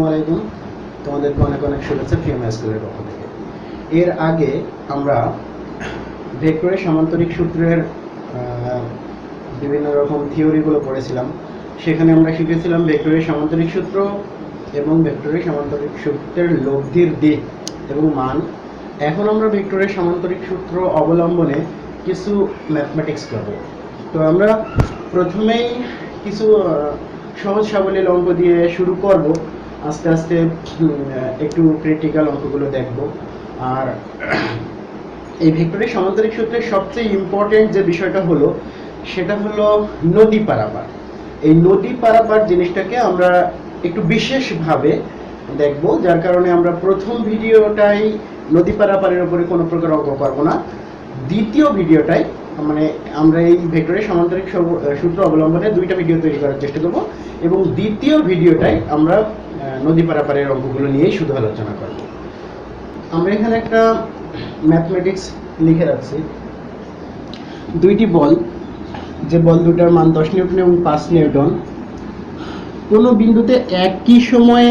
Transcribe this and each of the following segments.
আসসালামু আলাইকুম। তোমাদেরকে অনেক অনেক শুভেচ্ছা ফিএমএস স্কুলের পক্ষ থেকে। এর আগে আমরা ভেক্টরের সামান্তরিক সূত্রের বিভিন্ন রকম থিওরিগুলো পড়েছিলাম। সেখানে আমরা শিখেছিলাম ভেক্টরের সামান্তরিক সূত্র এবং ভেক্টরের সামান্তরিক সূত্রের লব্ধির দিক এবং মান। এখন আমরা ভেক্টরের সামান্তরিক সূত্র অবলম্বনে কিছু ম্যাথমেটিক্স করব। তো আমরা প্রথমেই কিছু সহজ সাবলীল অঙ্ক দিয়ে শুরু করব, আস্তে আস্তে একটু ক্রিটিক্যাল অঙ্কগুলো দেখব। আর এই ভেক্টরের সামান্তরিক সূত্রের সবচেয়ে ইম্পর্টেন্ট যে বিষয়টা হলো সেটা হলো নদী পারাপার। এই নদী পারাপার জিনিসটাকে আমরা একটু বিশেষভাবে দেখব, যার কারণে আমরা প্রথম ভিডিওটাই নদী পারাপারের উপরে কোনো প্রকার অঙ্ক করব না। দ্বিতীয় ভিডিওটাই মানে আমরা এই ভেক্টরের সামান্তরিক সূত্র অবলম্বনে দুইটা ভিডিও তৈরি করার চেষ্টা করব এবং দ্বিতীয় ভিডিওটাই আমরা নদী পারাপারের অঙ্কগুলো নিয়েই শুধু আলোচনা করব। আমরা এখানে একটা ম্যাথমেটিক্স লিখে রাখছি। দুইটি বল, যে বল দুটার মান 10 নিউটন এবং 5 নিউটন, কোনো বিন্দুতে একই সময়ে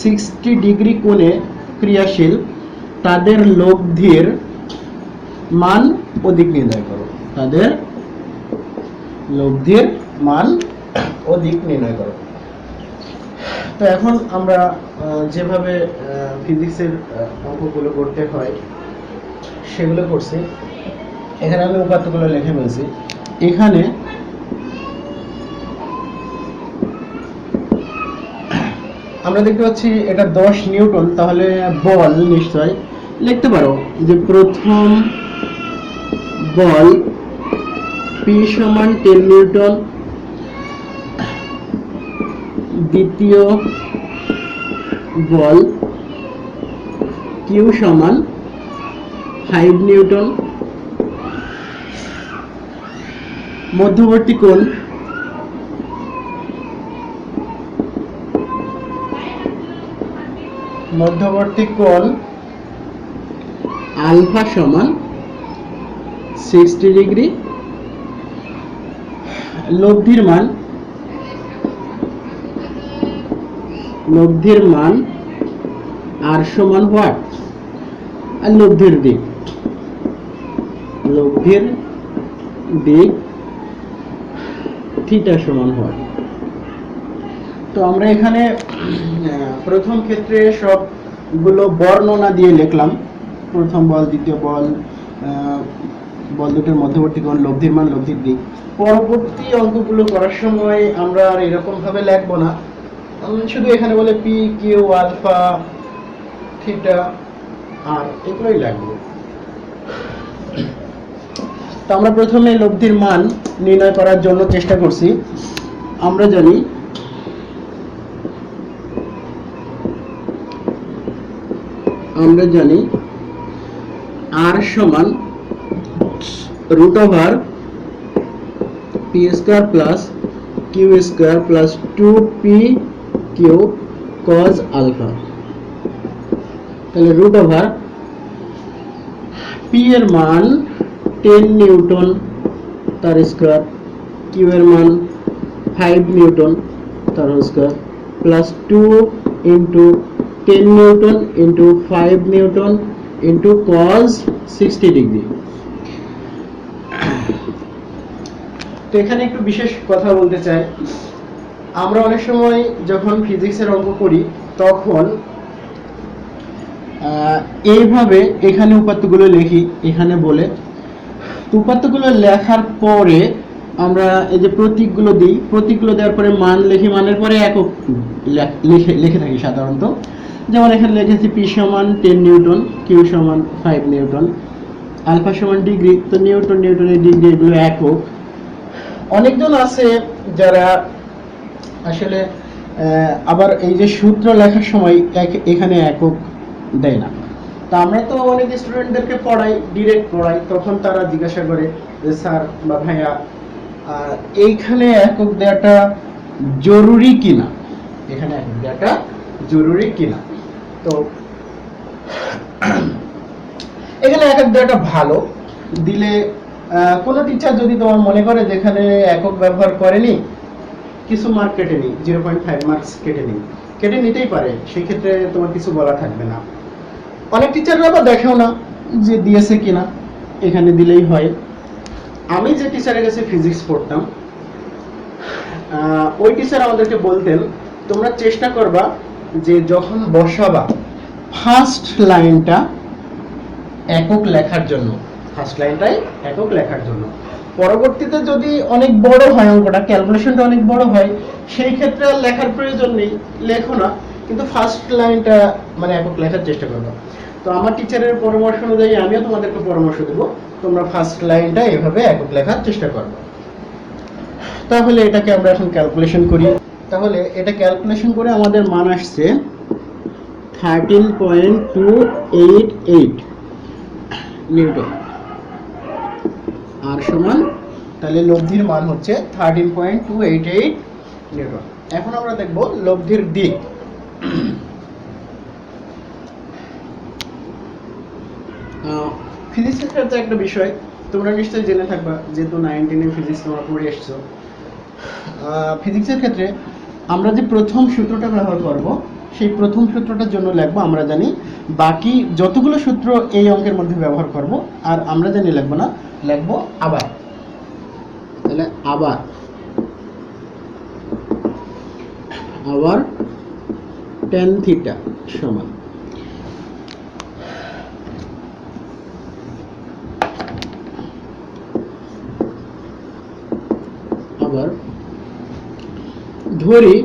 60 ডিগ্রি কোণে ক্রিয়াশীল, তাদের লব্ধির মান ও দিক নির্ণয় করো। তাদের লব্ধির মান ও দিক নির্ণয় করো। তো এখন আমরা যেভাবে ফিজিক্সের অঙ্কগুলো করতে হয় সেগুলো করছি। এখানে আমি উপাত্তগুলো লিখে ফেলছি। এখানে আমরা দেখতে পাচ্ছি এটা 10 নিউটন, তাহলে বল নিশ্চয় লিখতে পারো যে প্রথম বল P সমান 10 নিউটন, দ্বিতীয় বল Q সমান 5 নিউটন, মধ্যবর্তী কোণ আলফা সমান 60 ডিগ্রি। লব্ধির মান আর সমান হোয়াট, আর লব্ধির দিক থিটা সমান হোয়াট। তো আমরা এখানে প্রথম ক্ষেত্রে সবগুলো বর্ণনা দিয়ে লিখলাম। প্রথম বল, দ্বিতীয় বল, বল দুটোর মধ্যবর্তী কোণ, লব্ধির মান, লব্ধির দিক। পরবর্তী অঙ্কগুলো করার সময় আমরা আর এরকম ভাবে লিখবো না, শুধু এখানে বলে পি, কিউ, আলফা, থিটা আর এগুলোই লাগবে। তো আমরা প্রথমে লব্ধির মান নির্ণয় করার জন্য চেষ্টা করছি। আমরা জানি R সমান root over P square plus Q square plus 2p Q cos alpha. তাহলে রুট ওভার পি এর মান 10 নিউটন তার স্কয়ার, কিউ এর মান 5 নিউটন তার square plus 2 into 10 Newton into 5 Newton into cos 60 degree. তো এখানে একটু বিশেষ কথা বলতে চাই। আমরা অনেক সময় যখন ফিজিক্সের অঙ্ক করি তখন এইভাবে এখানে উপাত্তগুলো লিখি, এখানে বলে উপাত্তগুলো লেখার পরে আমরা এই যে প্রতীকগুলো দিই, প্রতীকগুলো দেওয়ার পরে মান লিখি, মানের পরে একক লিখে থাকি সাধারণত। যেমন এখানে লিখেছি পি সমান 10 নিউটন, কিউ সমান 5 নিউটন, আলফা সমান ডিগ্রি, তো নিউটনের ডিগ্রি এগুলো একক। অনেকজন আছে যারা আসলে আবার এই যে সূত্র লেখার সময় এখানে একক দেয় না। তা আমরা তো অনেক স্টুডেন্টদেরকে ডিরেক্ট পড়াই, তখন তারা জিজ্ঞাসা করে যে স্যার বা ভাইয়া এইখানে একক দেওয়াটা জরুরি কিনা, তো এখানে একক দেওয়াটা ভালো দিলে কোনো টিচার যদি তোমার মনে করে যেখানে একক ব্যবহার করেনি, কিছু মার্ক কেটে নিই, 0.5 মার্কস কেটে নিই, কেটে নিতেই পারে, সেই ক্ষেত্রে তোমার কিছু বলা থাকবে না। অনেক টিচাররা আবার দেখেও না যে দিয়েছে কিনা, এখানে দিলেই হয়। আমি যে টিচারের কাছে ফিজিক্স পড়তাম, ওই টিচার আমাদেরকে বলতেন তোমরা চেষ্টা করবা যে যখন বসাবা ফার্স্ট লাইনটা একক লেখার জন্য, ফার্স্ট লাইনটাই একক লেখার জন্য। পরবর্তীতে যদি অনেক বড় হয় অঙ্কটা, ক্যালকুলেশনটা অনেক বড় হয়, সেই ক্ষেত্রে আর লেখার প্রয়োজন নেই, লেখো না, কিন্তু ফার্স্ট লাইনটা মানে একক লেখার চেষ্টা করবা। তো আমার টিচারের পরামর্শ অনুযায়ী আমিও তোমাদেরকে পরামর্শ দেবো, তোমরা ফার্স্ট লাইনটা এভাবে একক লেখার চেষ্টা করবে। তাহলে এটাকে আমরা এখন ক্যালকুলেশন করি। তাহলে এটা ক্যালকুলেশন করে আমাদের মান আসছে 13.288 নিউটন। আর সমান, তাহলে লব্ধির মান হচ্ছে 13.288 নিউটন। এখন আমরা দেখব লব্ধির দিক। ফিজিক্সের ক্ষেত্রে একটা বিষয় তোমরা নিশ্চয়ই জেনে থাকবা, যেহেতু 19 ফিজিক্স তোমরা পড়ে এসছো। ফিজিক্সের ক্ষেত্রে আমরা যে প্রথম সূত্রটা ব্যবহার করব, সেই প্রথম সূত্রটার জন্য লিখবো আমরা জানি, বাকি যতগুলো সূত্র এই অঙ্কের মধ্যে ব্যবহার করব আর আমরা জানি লিখবো না, লিখবো আবার। তাহলে আবার tan থিটা সমান আবার ধরি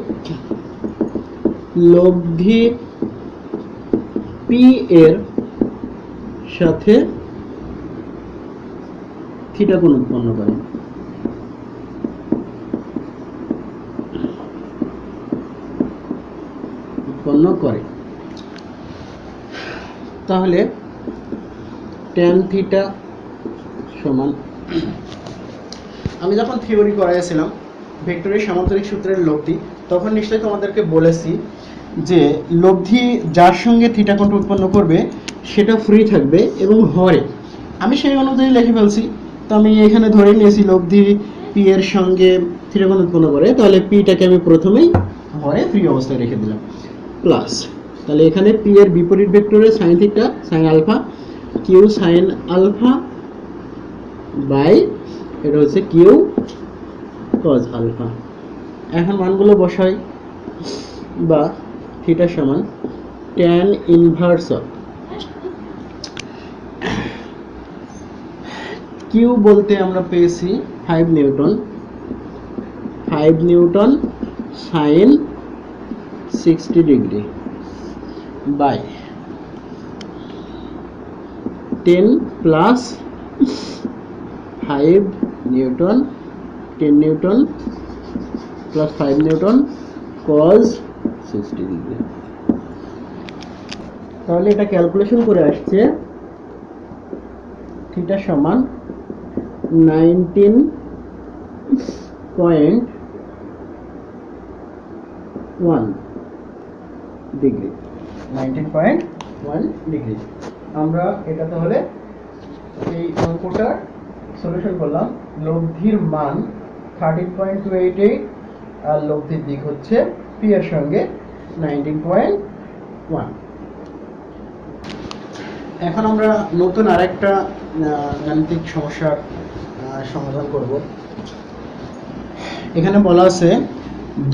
লব্ধি পি এর সাথে থিটা কোণ উৎপন্ন করে। তাহলে tan থিটা সমান, আমি যখন থিওরি করাইছিলাম ভেক্টরের সামান্তরিক সূত্রের লব্ধি, তখন নিশ্চয়ই তোমাদেরকে বলেছি যে লব্ধি যার সঙ্গে থিটা কোণটা উৎপন্ন করবে সেটা ফ্রি থাকবে এবং হরে, আমি সেই অনুযায়ী লিখে ফেলছি। তো আমি এখানে ধরে নিয়েছি লব্ধি পি এর সঙ্গে থিটা কোণ উৎপন্ন করে, তাহলে পিটাকে আমি প্রথমেই হরে ফ্রি অবস্থায় রেখে দিলাম, প্লাস, তাহলে এখানে পি এর বিপরীত ভেক্টরে sine theta sine alpha, Q sine alpha by এটা হচ্ছে কিউ কজ আলফা। এখন মানগুলো বসাই, বা থিটা সমান tan ইনভার্স অফ কিউ বলতে আমরা পেয়েছি 5 newton sine 60 degree by 10 plus 5 newton 10 newton plus 5 newton cos 60 degree. তাহলে এটা ক্যালকুলেশন করে আসছে থিটা সমান 19.1 ডিগ্রি, 19.1 ডিগ্রি। আমরা এটা তাহলে এই অঙ্কটার সলিউশন করলাম। লব্ধির মান 13.288 আর লব্ধির দিক হচ্ছে পি এর সঙ্গে 19.1। এখন আমরা নতুন আরেকটা গাণিতিক সমস্যার সমাধান করব। এখানে বলা আছে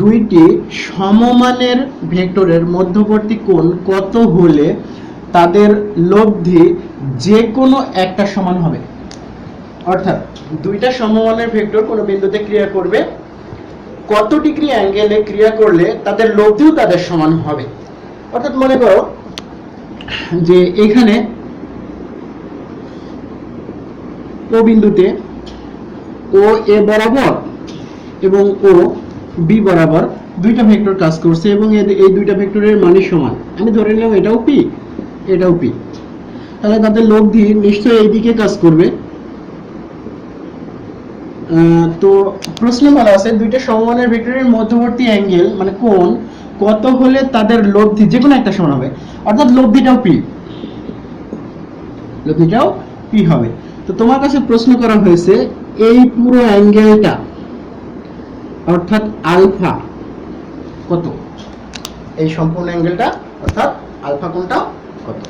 দুইটি সমমানের ভেক্টরের মধ্যবর্তী কোণ কত হলে তাদের লব্ধি যে কোনো একটা সমান হবে। অর্থাৎ দুইটা সমমানের ভেক্টর কোনো বিন্দুতে ক্রিয়া করবে, কত ডিগ্রি অ্যাঙ্গেলে ক্রিয়া করলে তাদের লব্ধিও তাদের সমান হবে। অর্থাৎ মনে করো যে এখানে ও বিন্দুতে ও এ বরাবর এবং ও বি বরাবর দুইটা ভেক্টর কাজ করছে এবং এই দুইটা ভেক্টরের মানই সমান। আমি ধরে নিলাম এটাও পি এটাও পি, তাহলে তাদের লব্ধি নিশ্চয়ই এই দিকে কাজ করবে। তো প্রশ্ন বলা আছে দুইটা সমমানের ভেক্টরের মধ্যবর্তী অ্যাঙ্গেল মানে কোণ কত হলে তাদের লব্ধি যে কোনো একটা সমান হবে, অর্থাৎ লব্ধিটাও পি হবে। তো তোমার কাছে প্রশ্ন করা হয়েছে এই পুরো অ্যাঙ্গেলটা অর্থাৎ আলফা কত, এই সম্পূর্ণ অ্যাঙ্গেলটা অর্থাৎ আলফা কোণটা কত।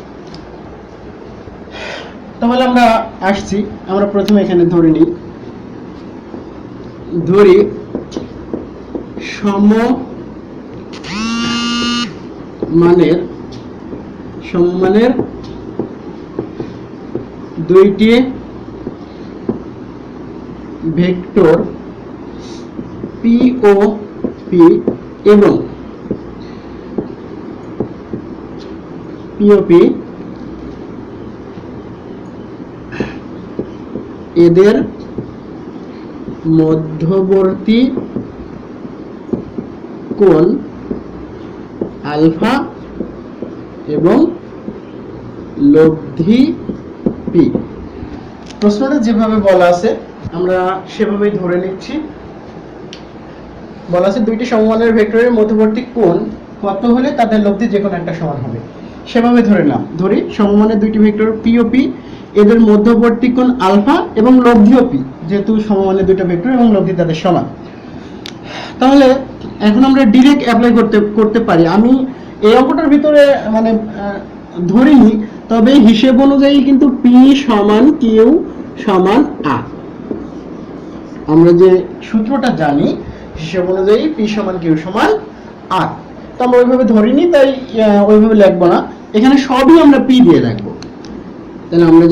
তাহলে আমরা আসছি, আমরা প্রথমে এখানে ধরে নিই, ধরি সমমানের দুইটি ভেক্টর পি ও পি এবং পিওপি এদের মধ্যবর্তী কোণ আলফা এবং লব্ধি পি। প্রশ্নটা যেভাবে বলা আছে আমরা সেভাবেই ধরে নিচ্ছি। বলা আছে দুইটি সমমানের ভেক্টরের মধ্যবর্তী কোণ কত হলে তাদের লব্ধি যে কোনো একটা সমান হবে, সেভাবে ধরে নাও। ধরি সমমানের দুইটি ভেক্টর পি ও পি, এদের মধ্যবর্তী কোণ আলফা এবং লব্ধিও পি, যেহেতু সমমানের দুইটা ভেক্টর এবং লব্ধি তাদের সমান। তাহলে এখন আমরা ডিরেক্ট অ্যাপ্লাই করতে পারি। আমি এই অঙ্কটার ভিতরে মানে ধরিনি, তবে হিসেব অনুযায়ী কিন্তু পি সমান কিউ সমান আর, আমরা যে সূত্রটা জানি হিসেব অনুযায়ী পি সমান কিউ সমান আর, তো আমরা ওইভাবে ধরিনি, তাই ওইভাবে লিখবো না, এখানে সবই আমরা পি দিয়ে রাখবো। তাহলে আমরা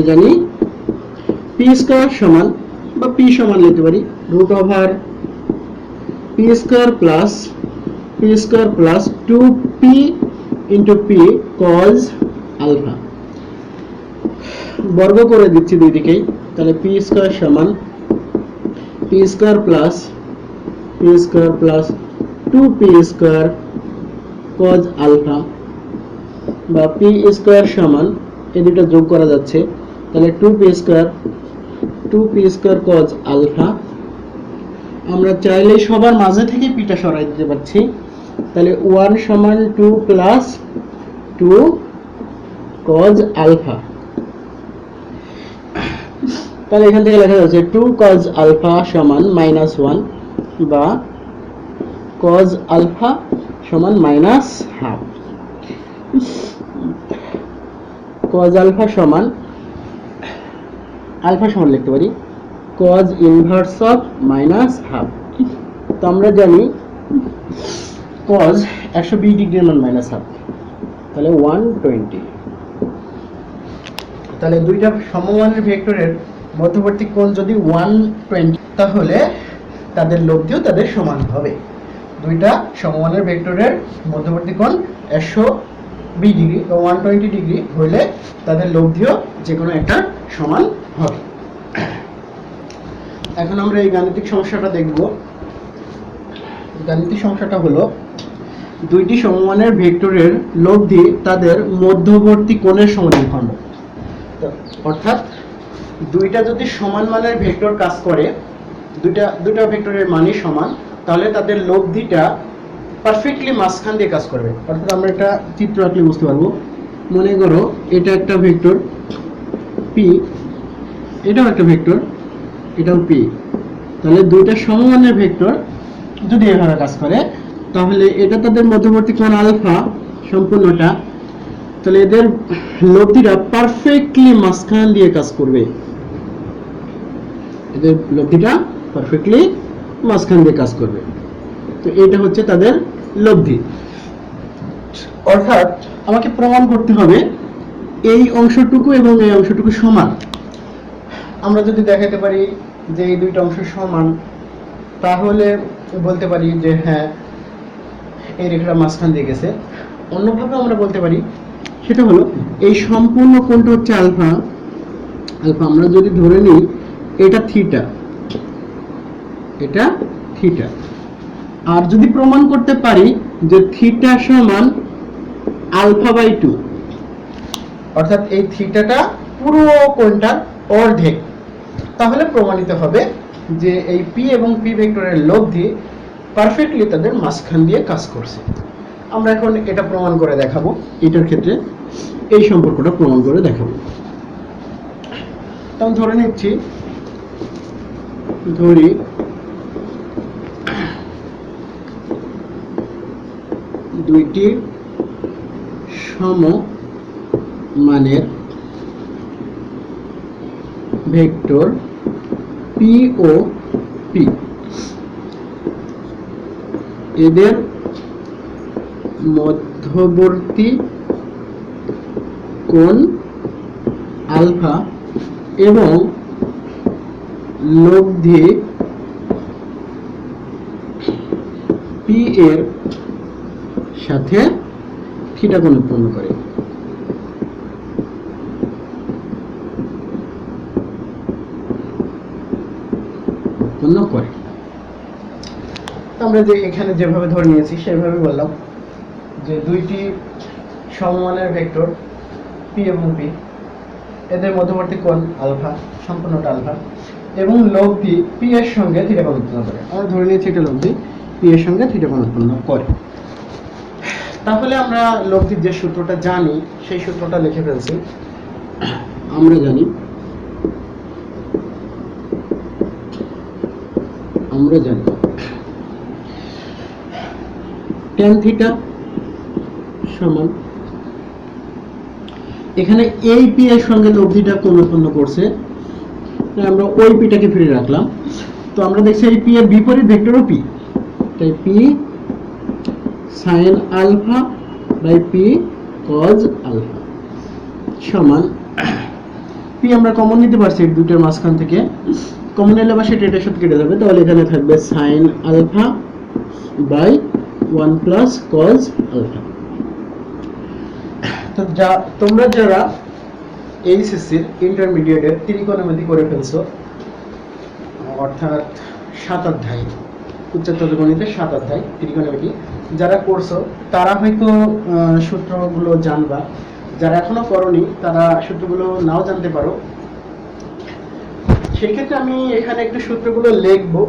জানি পি স্কয়ার সমান, বা পি সমান লিখতে পারি root over P square plus 2p into P cos alpha, বর্গ করে দিচ্ছি দুই দিকেই। তাহলে পি স্কয়ার সমান P square plus 2p square cos alpha, বা পি স্কয়ার সমান এই দুটো যোগ করা যাচ্ছে, তাহলে 2p স্কয়ার কজ আলফা। আমরা চাইলে সবার মাঝে থেকে পিটা সরাই দিতে পারছি, তাহলে 1 সমান 2 প্লাস 2 কজ আলফা। তাহলে এখান থেকে লেখা যাচ্ছে 2 কজ আলফা সমান -1, বা কজ আলফা সমান -12। কজ আলফা সমান লিখতে পারি কজ ইনভার্স অফ -12। তো আমরা জানি কজ 120 ডিগ্রির মান -12, তাহলে 120। তাহলে দুইটা সমমানের ভেক্টরের মধ্যবর্তী কোণ যদি 120, তাহলে তাদের লব্ধিও তাদের সমান হবে। দুইটা সমমানের ভেক্টরের মধ্যবর্তী কোণ 120 ডিগ্রি বা 120 ডিগ্রি হলে তাদের লব্ধিও যে কোনো একটা সমান হবে। এখন আমরা এই গাণিতিক সমস্যাটা দেখব। গাণিতিক সমস্যাটা হলো দুইটি সমমানের ভেক্টরের লব্ধি তাদের মধ্যবর্তী কোণের সমদ্বিখণ্ড। অর্থাৎ দুইটা যদি সমান মানের ভেক্টর কাজ করে, দুইটা ভেক্টরের মানই সমান, তাহলে তাদের লব্ধিটা পারফেক্টলি মাঝখান দিয়ে কাজ করবে। অর্থাৎ আমরা একটা চিত্র আঁকলে বুঝতে পারবো। মনে করো এটা একটা ভেক্টর পি, এটাও একটা ভেক্টর, এটাও পি। তাহলে দুইটা সমমানের ভেক্টর যদি এভাবে কাজ করে, তাহলে এটা তাদের মধ্যবর্তী কোণ আলফা সম্পূর্ণটা, তাহলে এদের লব্ধিটা পারফেক্টলি মাঝখান দিয়ে কাজ করবে। এদের লব্ধিটা পারফেক্টলি মাঝখান দিয়ে কাজ করবে। তো এটা হচ্ছে তাদের লব্ধি। অর্থাৎ আমাকে প্রমাণ করতে হবে এই অংশটুকু এবং এই অংশটুকু সমান। আমরা যদি দেখাতে পারি যে এই দুইটা অংশ সমান, তাহলে বলতে পারি যে হ্যাঁ এই রেখাটা মাঝখান দিয়ে গেছে। অন্যভাবে আমরা বলতে পারি, সেটা হলো এই সম্পূর্ণ কোণটা হচ্ছে আলফা। আমরা যদি ধরে নিই এটা থিটা, আর যদি প্রমাণ করতে পারি যে থিটা সমান α/2, অর্থাৎ এই থিটাটা পুরো কোণটার অর্ধেক, তাহলে প্রমাণিত হবে যে এই পি এবং পি ভেক্টরের লব্ধি পারফেক্টলি তাদের মাঝখান দিয়ে কাজ করছে। আমরা এখন এটা প্রমাণ করে দেখাবো। এটার ক্ষেত্রে এই সম্পর্কটা প্রমাণ করে দেখাবো। তাহলে ধরে নিচ্ছি ধরি দুইটি সমমানের ভেক্টর পি ও পি, এদের মধ্যবর্তী কোণ আলফা এবং লব্ধি পি এর সাথে থিটা কোণ উৎপন্ন করে। আমরা যে এখানে যেভাবে ধরে নিয়েছি সেভাবে বললাম যে দুইটি সমমানের ভেক্টর পি এবং পি, এদের মধ্যবর্তী কোণ আলফা, সম্পূর্ণটা আলফা, এবং লব্ধি পি এর সঙ্গে থিটা কোণ উৎপন্ন করে। আমরা ধরে নিয়েছি এটা লব্ধি পি এর সঙ্গে থিটা কোণ উৎপন্ন করে। তাহলে আমরা লব্ধির যে সূত্রটা জানি সেই সূত্রটা লিখে ফেলছি। আমরা জানি tan থিটা সমান, এখানে এই পি এর সঙ্গে লব্ধিটা কোণ উৎপন্ন করছে, আমরা ওই পিটাকে ফিরে রাখলাম। তো আমরা দেখছি এই পি এর বিপরীত ভেক্টরও পি, তাই P sin alpha by P cos alpha সমান পি আমরা কমন নিতে পারছি এই দুটোর মাঝখান থেকে, কমন নিলে বা সেটা এটার সাথে কেটে যাবে, তাহলে এখানে থাকবে sin alpha by 1 plus cos alpha. তো তোমরা যারা এইচএসসির ইন্টারমিডিয়েটের ত্রিকোণমিতি করে ফেলছো, অর্থাৎ 7 অধ্যায় উচ্চতর গণিতের 7 অধ্যায় ত্রিকোণমিতি যারা করছো তারা হয়তো সূত্রগুলো জানবা, যারা এখনো করনি তারা সূত্রগুলো নাও জানতে পারো। সেই ক্ষেত্রে আমি এখানে একটু সূত্রগুলো লিখবো,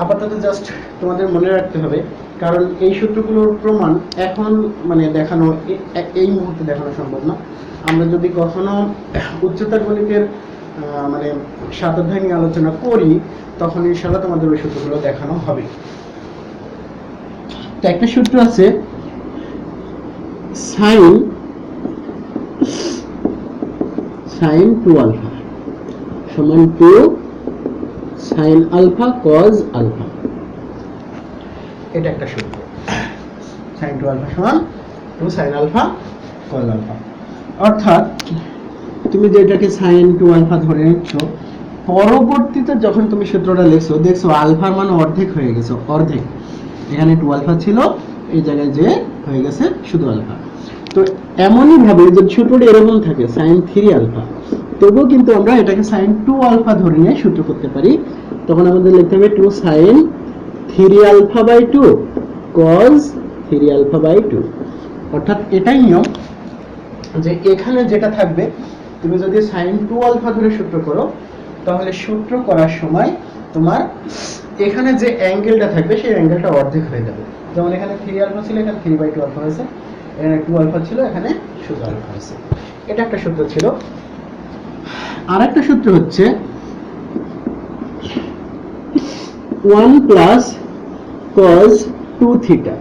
আপাতত জাস্ট তোমাদের মনে রাখতে হবে, কারণ এই সূত্রগুলোর প্রমাণ এখন দেখানো এই মুহূর্তে দেখানো সম্ভব না। আমরা যদি কখনো উচ্চতর গণিতের 7 অধ্যায় নিয়ে আলোচনা করি তখন ইনশাআল্লাহ তোমাদের ওই সূত্রগুলো দেখানো হবে। তো একটা সূত্র আছে sin 2 আলফা সমান 2 sin আলফা cos আলফা, এটা একটা সূত্র। sin 2 আলফা সমান 2 sin আলফা cos আলফা, অর্থাৎ তুমি যেটাকে sin 2 আলফা ধরে নিচ্ছ, পরবর্তীতে যখন তুমি সূত্রটা লিখছো দেখছো আলফার মান অর্ধেক হয়ে গেছে, অর্ধেক। এখানে 2 আলফা ছিল, এই জায়গায় যে হয়ে গেছে শুধু আলফা। তো এমনই ভাবে যদি সূত্রটা এরকম থাকে sin 3 আলফা, তবুও কিন্তু আমরা এটাকে sin 2 আলফা ধরে নিয়ে সূত্র করতে পারি। তখন আমাদের লিখতে হবে 2 sin 3 alpha by 2 cos 3 alpha by 2। অর্থাৎ এটাই নিয়ম যে এখানে যেটা থাকবে, তুমি যদি sin 2 আলফা ধরে সূত্র করো তাহলে সূত্র করার সময় তোমার এখানে যে অ্যাঙ্গেলটা থাকবে সেই অ্যাঙ্গেলটা অর্ধেক হয়ে যাবে। যেমন এখানে 3 আলফা ছিল, এখানে 3/2 আলফা হয়েছে, এখানে 2 আলফা ছিল, এখানে শুধু আলফা হয়েছে। এটা একটা সূত্র ছিল। আরেকটা সূত্র হচ্ছে 1 প্লাস cos 2 থিটা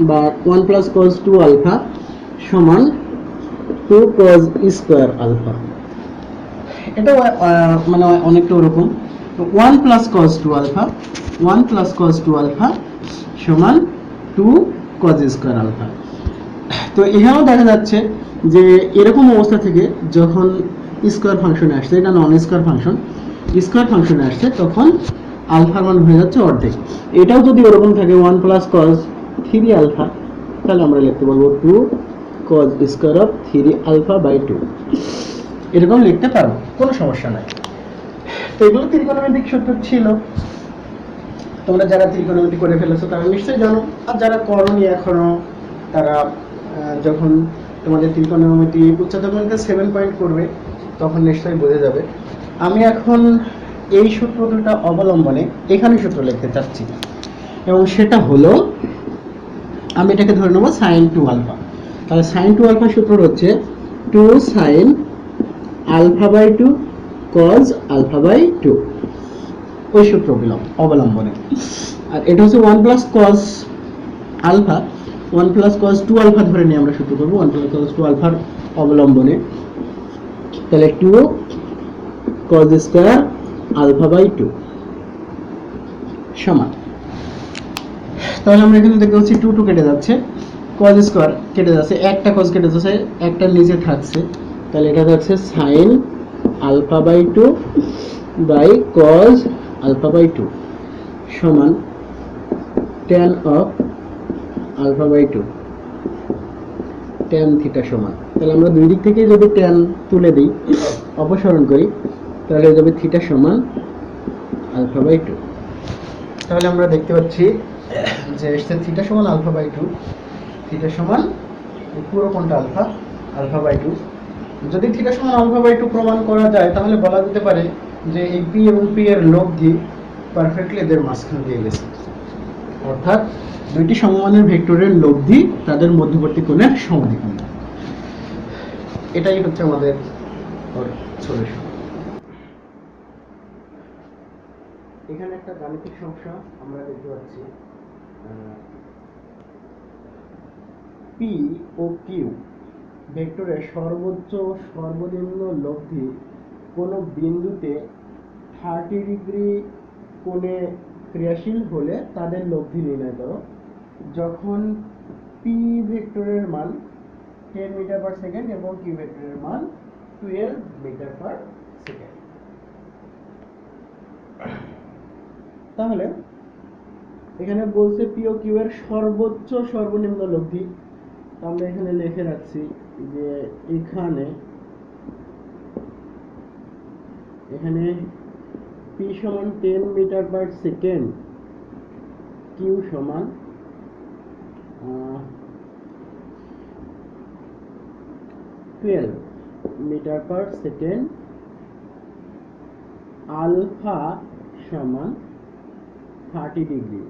বা 1 প্লাস cos 2 আলফা সমান 2 cos স্কয়ার আলফা। এটা অনেকটা ওরকম। তো 1 plus cos 2 alpha, 1 plus cos 2 alpha সমান 2 cos স্কয়ার আলফা। তো এখানেও দেখা যাচ্ছে যে এরকম অবস্থা থেকে যখন স্কয়ার ফাংশনে আসছে, এটা নন স্কয়ার ফাংশন, স্কয়ার ফাংশনে আসছে তখন আলফার মান হয়ে যাচ্ছে অর্ধেক। এটাও যদি এরকম থাকে 1 প্লাস cos 3 আলফা, তাহলে আমরা লিখতে পারবো 2 cos square of 3 alpha by 2। এরকম লিখতে পারবো, কোনো সমস্যা নাই। তো এগুলো ত্রিকোণমিতিক সূত্র ছিল। তোমরা যারা ত্রিকোণমিতি করে ফেলেছো তারা নিশ্চয়ই জানো, আর যারা করনি এখনো তারা যখন তোমাদের ত্রিকোণমিতি উচ্চতর গণিতে 7 পয়েন্ট করবে তখন নিশ্চয়ই বুঝে যাবে। আমি এখন এই সূত্র দুটো অবলম্বনে এখানে সূত্র লিখতে চাচ্ছি, এবং সেটা হলো আমি এটাকে ধরে নেব sin 2 আলফা। তাহলে sin 2 আলফা সূত্র হচ্ছে 2 sin alpha by 2 cos alpha by 2। ওই সূত্র অবলম্বনে। আর এটা হচ্ছে 1 plus cos alpha, 1 plus cos 2 alpha ধরে নিয়ে আমরা সূত্র করবো 1 প্লাস কস 2 আলফার অবলম্বনে। তাহলে 2 কস স্কয়ার আলফা বাই 2 সমান, তাহলে আমরা এখানে দেখতে পাচ্ছি 2 কেটে যাচ্ছে, কস স্কয়ার কেটে যাচ্ছে, একটা কস কেটে যাচ্ছে, একটা নিচে থাকছে, তাহলে এটা যাচ্ছে sine alpha by 2 by cos alpha by 2 সমান tan of alpha by 2 tan theta সমান। তাহলে আমরা দুই দিক থেকে যদি tan তুলে দিই, অপসারণ করি, তাহলে যাবে থিটা সমান আলফা বাই 2। তাহলে আমরা দেখতে পাচ্ছি যে থিটা সমান আলফা বাই 2, থিটা সমান পুরো কোণটা আলফা, আলফা বাই 2। যদি থিটা সমান আলফা বাই 2 প্রমাণ করা যায়, তাহলে বলা যেতে পারে যে এই পি এবং পি এর লব্ধি পারফেক্টলি এদের মাঝখান দিয়ে গেছে, অর্থাৎ দুইটি সমমানের ভেক্টরের লব্ধি তাদের মধ্যবর্তী কোণের সমদ্বিখণ্ড। এটাই হচ্ছে আমাদের সলিউশন। এখানে একটা গাণিতিক সমস্যা আমরা দেখতে পাচ্ছি, পি ও কিউ ভেক্টরের সর্বোচ্চ ও সর্বনিম্ন লব্ধি কোনো বিন্দুতে 30 ডিগ্রি কোণে ক্রিয়াশীল হলে তাদের লব্ধি নির্ণয় করো, যখন পি ভেক্টরের মান 10 মিটার পার সেকেন্ড এবং কিউ ভেক্টরের মান 12 মিটার পার সেকেন্ড। তাহলে এখানে বলছে পি ও কিউ এর সর্বোচ্চ সর্বনিম্ন লব্ধি, আমরা এখানে লিখে রাখছি যে এখানে পি সমান 10 মিটার পার সেকেন্ড, কিউ সমান 12 মিটার পার সেকেন্ড, আলফা সমান 30 ডিগ্রি।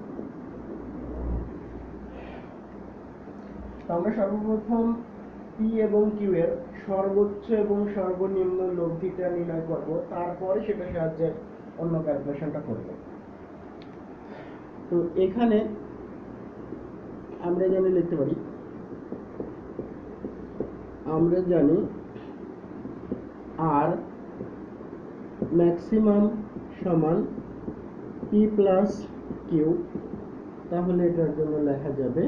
আমরা সর্বপ্রথম পি এবং কিউ এর সর্বোচ্চ এবং সর্বনিম্ন লব্ধিটা নির্ণয় করব, তারপরে সেটা সাহায্যে অন্য ক্যালকুলেশনটা করব। তো এখানে আমরা লিখতে পারি, আমরা জানি আর ম্যাক্সিমাম সমান পি প্লাস কিউ, তাহলে এটার জন্য লেখা যাবে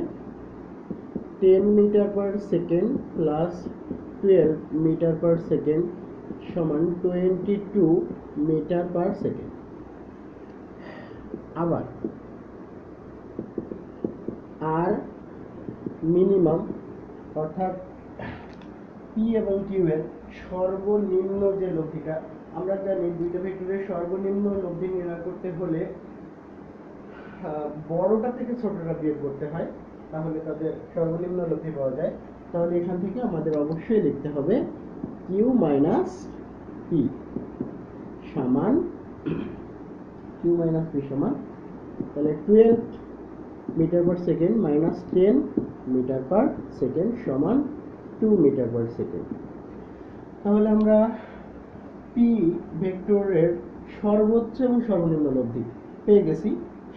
10 metre per second plus 12 metre per second সমান 22 মিটার পার সেকেন্ড। আবার আর মিনিমাম অর্থাৎ পি এবং কিউ এর সর্বনিম্ন যে লব্ধিটা, আমরা জানি দুইটা ভেক্টরের সর্বনিম্ন লব্ধি নির্ণয় করতে হলে বড়টা থেকে ছোটটা বিয়োগ করতে হয়, তাহলে তাদের সর্বনিম্ন লব্ধি পাওয়া যায়। তাহলে এখান থেকে আমাদের অবশ্যই লিখতে হবে কিউ মাইনাস পি সমান তাহলে 12 metre per second minus 10 metre per second সমান 2 মিটার পার সেকেন্ড। তাহলে আমরা পি ভেক্টরের সর্বোচ্চ এবং সর্বনিম্ন লব্ধি পেয়ে গেছি।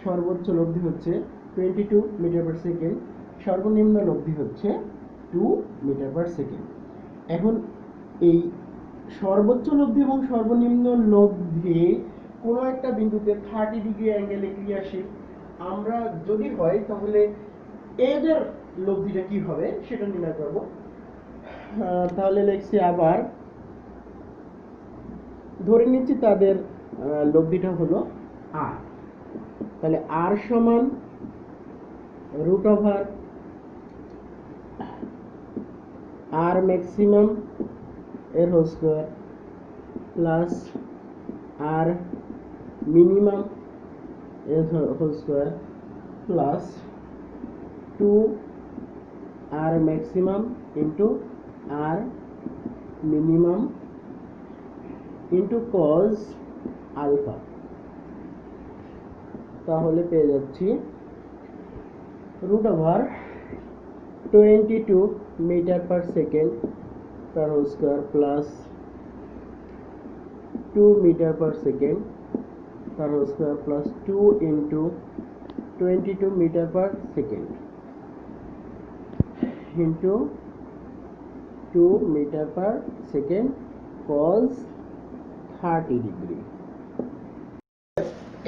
সর্বোচ্চ লব্ধি হচ্ছে 22 মিটার পার সেকেন্ড, সর্বনিম্ন লব্ধি হচ্ছে 2 মিটার পার সেকেন্ড। এখন এই সর্বোচ্চ লব্ধি এবং সর্বনিম্ন লব্ধি কোনো একটা বিন্দুতে 30 ডিগ্রি অ্যাঙ্গেলে ক্রিয়াশীল আমরা যদি হয়, তাহলে এদের লব্ধিটা কি হবে সেটা নির্ণয় করব। তাহলে লিখছি, আবার ধরে নিচ্ছি তাদের লব্ধিটা হলো আর, তাহলে আর সমান রুট ওভার আর ম্যাক্সিমাম এর whole square plus R minimum এর whole square plus 2 R maximum into R minimum into cos alpha. তাহলে পেয়ে যাচ্ছি root over 22 metre per second তার whole square plus 2 metre per second তার whole square plus 2 into 22 metre per second into 2 metre per second cos 30 degree.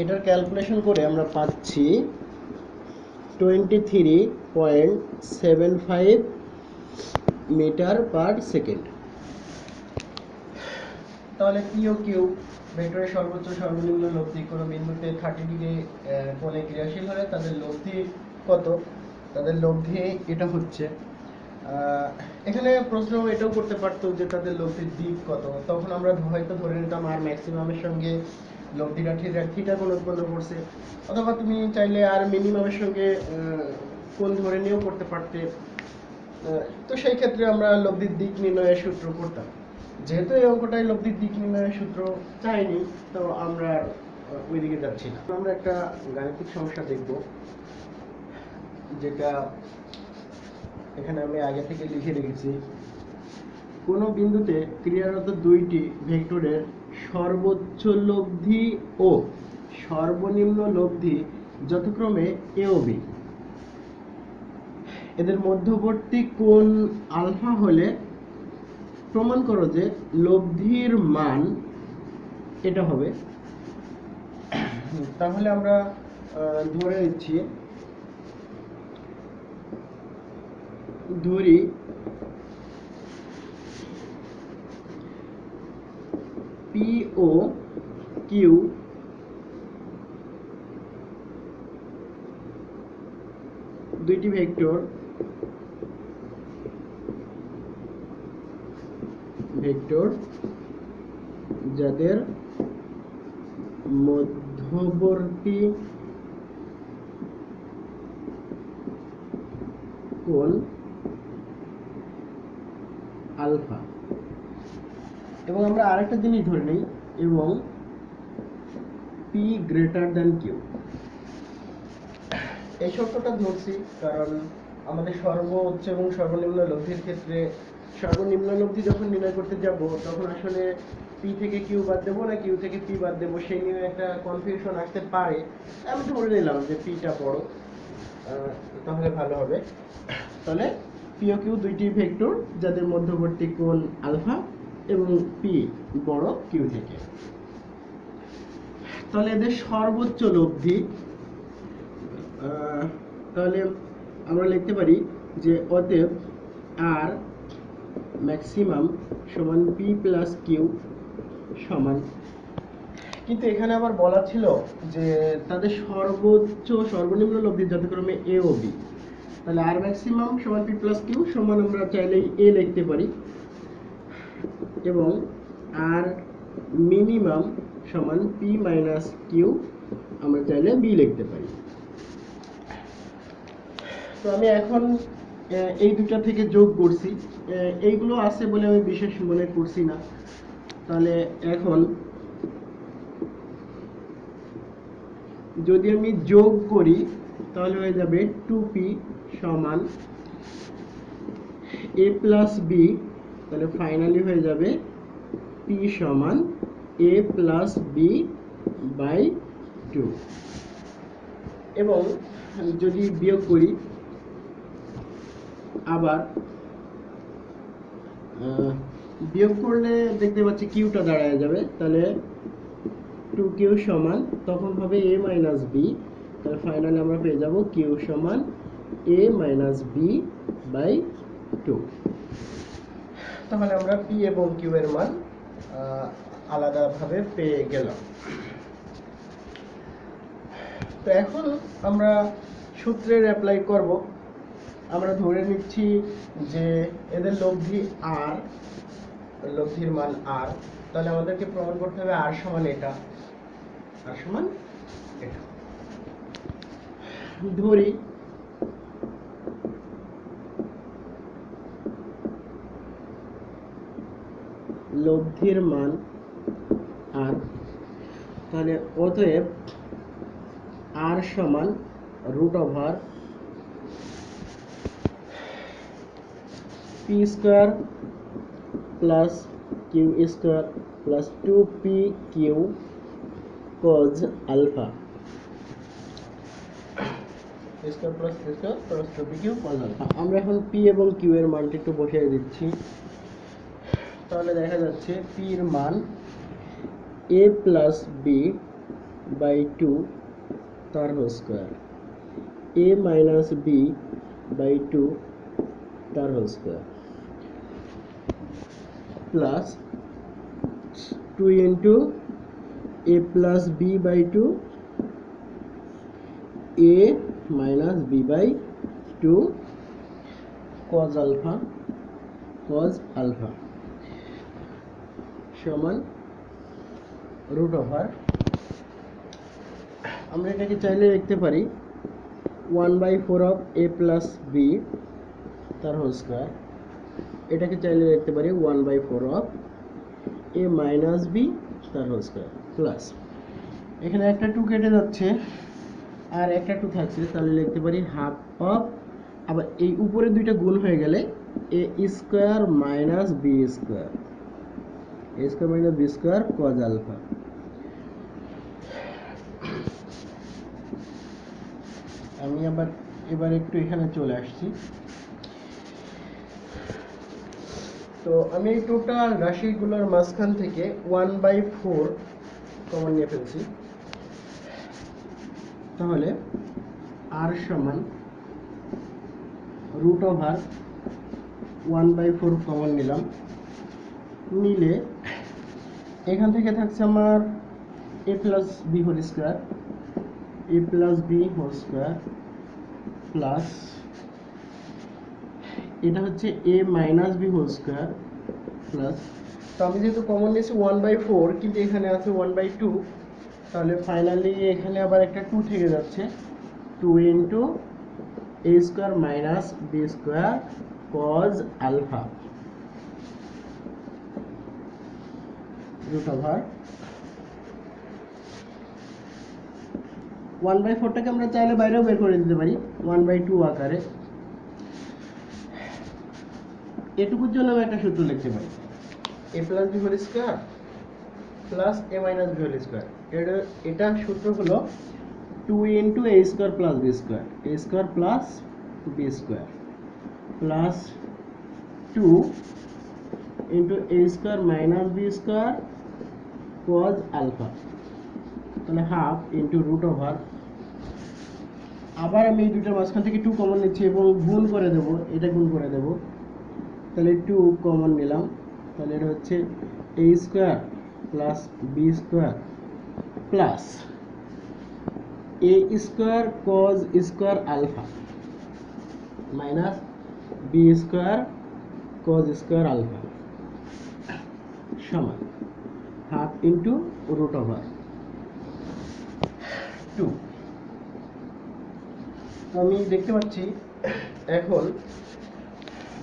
এটার calculation করে আমরা পাচ্ছি 23.75 metre per second. তাহলে পি ও কিউ ভেক্টরের সর্বোচ্চ সর্বনিম্ন লব্ধি কোনো বিন্দুতে 30 ডিগ্রি কোণে ক্রিয়াশীল হলে তাদের লব্ধি কত? তাদের লব্ধি এটা হচ্ছে, এখানে প্রশ্ন এটাও করতে পারতো যে তাদের লব্ধির দিক কত, তখন আমরা হয়তো ধরে নিতাম আর ম্যাক্সিমামের সঙ্গে লব্ধিটা থিটা কোণ উৎপন্ন করছে, অথবা তুমি চাইলে আর মিনিমামের সঙ্গে কোণ ধরে নিয়েও করতে পারতে। তো সেই ক্ষেত্রে আমরা লব্ধির দিক নির্ণয়ের সূত্র করতাম। যেহেতু এই অঙ্কটাই লব্ধির দিক নির্ণয়ের সূত্র চাইনি, তো আমরা ওইদিকে যাচ্ছি না। আমরা একটা গাণিতিক সমস্যা দেখব, যেটা এখানে আমি আগে থেকে লিখে রেখেছি। কোনো বিন্দুতে ক্রিয়ারত দুইটি ভেক্টরের সর্বোচ্চ লব্ধি ও সর্বনিম্ন লব্ধি যথাক্রমে এ ও বি, এদের মধ্যবর্তী কোণ আলফা হলে প্রমাণ করো যে লব্ধির মান এটা হবে। তাহলে আমরা ধরে নিচ্ছি, ধরি পি ও কিউ দুইটি ভেক্টর যাদের মধ্যবর্তী কোণ আলফা, এবং আমরা আরেকটা জিনিস ধরে নিই, এবং পি গ্রেটার দ্যান কিউ। এই শর্তটা ধরছি কারণ আমাদের সর্বোচ্চ এবং সর্বনিম্ন লব্ধির ক্ষেত্রে সর্বনিম্ন লব্ধি যখন নির্ণয় করতে যাব, তখন আসলে পি থেকে কিউ বাদ দেবো না কিউ থেকে পি বাদ দেবো, সেই নিয়ে একটা কনফিউশন আসতে পারে। আমি ধরে নিলাম যে পিটা বড়, তাহলে ভালো হবে। তাহলে পি ও কিউ দুইটি ভেক্টর যাদের মধ্যবর্তী কোণ আলফা এবং পি বড় কিউ থেকে। তাহলে এদের সর্বোচ্চ লব্ধি, তাহলে আমরা লিখতে পারি যে অতএব আর ম্যাক্সিমাম সমান পি প্লাস কিউ সমান, কিন্তু এখানে আবার বলা ছিল যে তাদের সর্বোচ্চ সর্বনিম্ন লব্ধি যথাক্রমে এ ও বি। তাহলে আর ম্যাক্সিমাম সমান পি প্লাস কিউ সমান আমরা চাইলেই এ লিখতে পারি, এবং আর মিনিমাম সমান পি মাইনাস কিউ আমরা চাইলে বি লিখতে পারি। তো আমি এখন এই দুটা থেকে যোগ করছি, এইগুলো আছে বলে আমি বিশেষ মনে করছি না। তাহলে এখন যদি আমি যোগ করি তাহলে হয়ে যাবে 2p সমান a প্লাস বি, তাহলে ফাইনালি হয়ে যাবে p সমান a প্লাস বি বাই 2। এবং যদি বিয়োগ করি আবার বিয়োগ করলে দেখতে পাচ্ছি কিউটা দাঁড়ায় যাবে, তাহলে 2q সমান তখন হবে a মাইনাস বি, তাহলে ফাইনালি আমরা পেয়ে যাব কিউ সমান a মাইনাস বি বাই 2। তাহলে আমরা p এবং q এর মান আলাদাভাবে পেয়ে গেলাম। তো এখন আমরা সূত্রের অ্যাপ্লাই করব। আমরা ধরে নিচ্ছি যে এদের লব্ধি আর, লব্ধির মান আর, তাহলে আমাদেরকে প্রমাণ করতে হবে আর সমান এটা, আর সমান এটা। ধরি লব্ধির মান আর, তাহলে অতএব আর সমান root over P square plus Q square plus 2p Q cos alpha square plus square plus 2p cube cos alpha। আমরা এখন p এবং q এর মানটা একটু বসিয়ে দিচ্ছি। তাহলে দেখা যাচ্ছে p এর মান a প্লাস b বাই 2 তার whole square, a minus b by 2 তার whole square, plus 2 into a plus b by 2 a minus b by 2 cos alpha সমান রুট ওভার, আমরা এটাকে চাইলে লিখতে পারি 1/4 অফ a প্লাস b তার হোল স্কয়ার, এটাকে চাইলে লিখতে পারি 1/4 অফ a মাইনাস b তার হোল স্কয়ার, প্লাস এখানে একটা 2 কেটে যাচ্ছে আর একটা 2 থাকছে, তাহলে লিখতে পারি হাফ অফ, আবার এই উপরে দুইটা গুণ হয়ে গেলে a square minus b square, a square minus b square cos alpha। আমি এবার একটু এখানে চলে আসছি। তো আমি এই টোটাল রাশিগুলোর মাঝখান থেকে 1/4 কমন নিয়ে ফেলছি, তাহলে r সমান রুট ওভার 1/4 কমন নিলাম, নিলে এখান থেকে থাকছে আমার a plus B whole square, a plus B whole square, plus এটা হচ্ছে a minus B whole square, plus, তো আমি যেহেতু কমন নিয়েছি 1/4 কিন্তু এখানে আছে 1/2, তাহলে ফাইনালি এখানে আবার একটা 2 থেকে যাচ্ছে, 2 into a square minus B square cos alpha root over 1/4টাকে আমরা চাইলে বাইরেও বের করে দিতে পারি 1/2 আকারে। এটুকুর জন্য আমি একটা সূত্র লিখতে পারি, a plus B whole square plus a minus B whole square, এটা সূত্র হলো 2 into a square plus B square, a square plus B square, plus 2 into a square minus B square cos alpha, তাহলে half into root over, আবার আমি এই দুটোর মাঝখান থেকে 2 কমন নিচ্ছি এবং গুণ করে দেবো, এটা গুণ করে দেবো, তাহলে 2 কমন নিলাম, তাহলে এটা হচ্ছে a square plus B square plus a square cos square alpha minus B square cos square alpha সমান হাফ ইন্টু রুট ওভার 2। আমি দেখতে পাচ্ছি এখন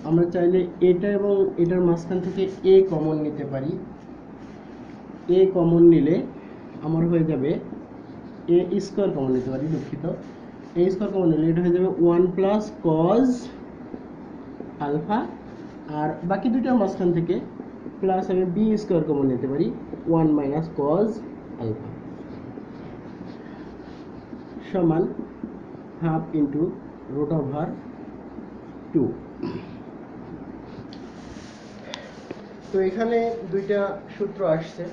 আমরা চাইলে এটা এবং এটার মাঝখান থেকে a কমন নিতে পারি, a কমন নিলে আমার হয়ে যাবে a স্কয়ার কমন নিতে পারি, দুঃখিত, a স্কয়ার কমন নিলে এটা হয়ে যাবে 1 প্লাস cos আলফা, আর বাকি দুইটার মাঝখান থেকে প্লাস আমি b স্কয়ার কমন নিতে পারি 1 মাইনাস cos আলফা সমান হাফ ইন্টু রুট ওভার 2। তো এখানে দুইটা সূত্র আসছে,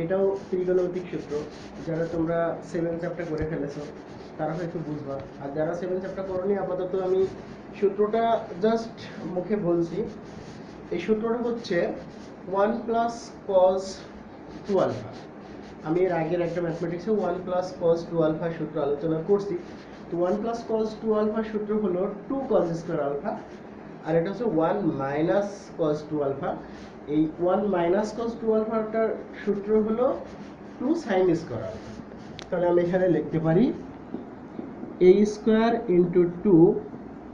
এটাও ত্রিকোণমিতিক সূত্র, যারা তোমরা 7 চ্যাপ্টার করে ফেলেছো তারা হয়তো বুঝবা, আর যারা 7 চ্যাপ্টার করোনি আপাতত আমি সূত্রটা জাস্ট মুখে বলছি। এই সূত্রটা হচ্ছে 1 প্লাস cos 2 আলফা, আমি এর আগের একটা ম্যাথমেটিক্সে 1 প্লাস cos 2 আলফা সূত্র আলোচনা করছি। তো 1 প্লাস cos 2 আলফা সূত্র হলো 2 cos স্কয়ার আলফা, আর এটা হচ্ছে 1 মাইনাস cos 2 আলফা। এই 1 মাইনাস cos 2 আলফাটার সূত্র হলো 2 sin স্কয়ার আলফা। তাহলে আমি এখানে লিখতে পারি a square into 2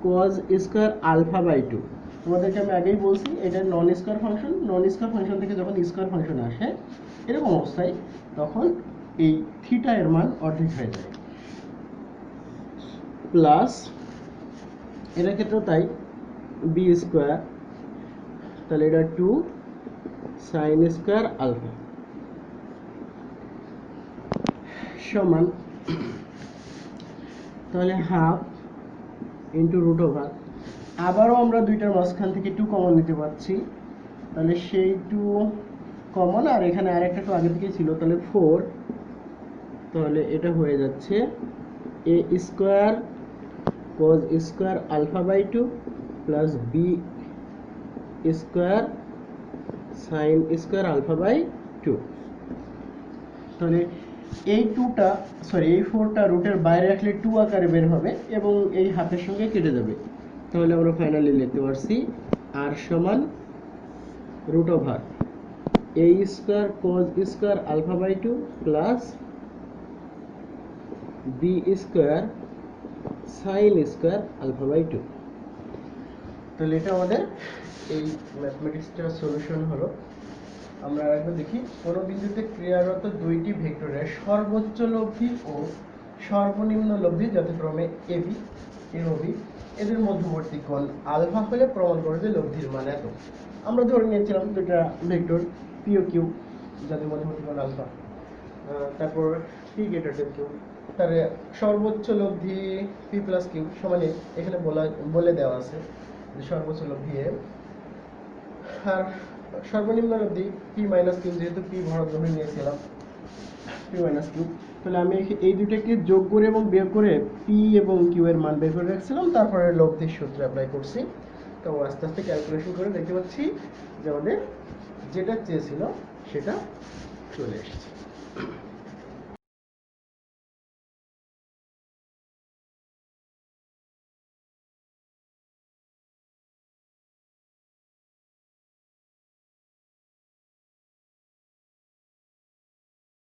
cos square alpha by 2। তোমাদেরকে আমি আগেই বলছি এটা non square function, non square function থেকে যখন স্কয়ার ফাংশন আসে এরকম অবস্থায় তখন এই থিটা এর মান অর্ধেক হয়ে যায়, প্লাস এর ক্ষেত্রেও তাই বি স্কয়ার, তাহলে এটা 2 sin স্কয়ার আলফা সমান, তাহলে হাফ ইন্টু রুট ওভার, আবারও আমরা দুইটার মাঝখান থেকে 2 কমন নিতে পারছি, তাহলে সেই 2 কমন, আর এখানে আরেকটা তো আগে থেকেই ছিল, তাহলে 4, তাহলে এটা হয়ে যাচ্ছে A square cos square alpha by 2 plus B square sine square alpha by 2। তাহলে এই 2টা এই 4টা রুটের বাইরে রাখলে 2 আকারে বের হবে এবং এই হাফের সঙ্গে কেটে যাবে। তাহলে আমরা ফাইনালি লিখতে পারছি আর সমান root over A square cos square alpha by 2 plus B square sine square alpha by 2। তাহলে এটা আমাদের এই ম্যাথমেটিক্সটার সলিউশন হলো। আমরা আরেকবার দেখি, কোনো বিন্দুতে ক্রিয়ারত দুইটি ভেক্টরের সর্বোচ্চ লব্ধি ও সর্বনিম্ন লব্ধি যথাক্রমে এবি এবি এদের মধ্যবর্তী কোণ আলফা হলে প্রমাণ করে যে লব্ধির মান এত। আমরা ধরে নিয়েছিলাম দুইটা ভেক্টর পি ও কিউ যাদের মধ্যবর্তী কোণ আলফা, তারপর পি গ্রেটার দেন কিউ, তাহলে সর্বোচ্চ লব্ধি পি প্লাস কিউ সমানে এখানে বলে দেওয়া আছে যে সর্বোচ্চ লব্ধি এ, আর সর্বনিম্ন লব্ধি পি মাইনাস কিউ, যেহেতু পি ভর ধরে নিয়েছিলাম পি মাইনাস কিউ, তাহলে আমি এই দুটাকে যোগ করে এবং বিয়োগ করে পি এবং কিউ এর মান বের করে রাখছিলাম, তারপরে লব্ধির সূত্র অ্যাপ্লাই করছি। তো আস্তে আস্তে ক্যালকুলেশন করে দেখতে পাচ্ছি যে আমাদের যেটা চেয়েছিল সেটা চলে এসেছে।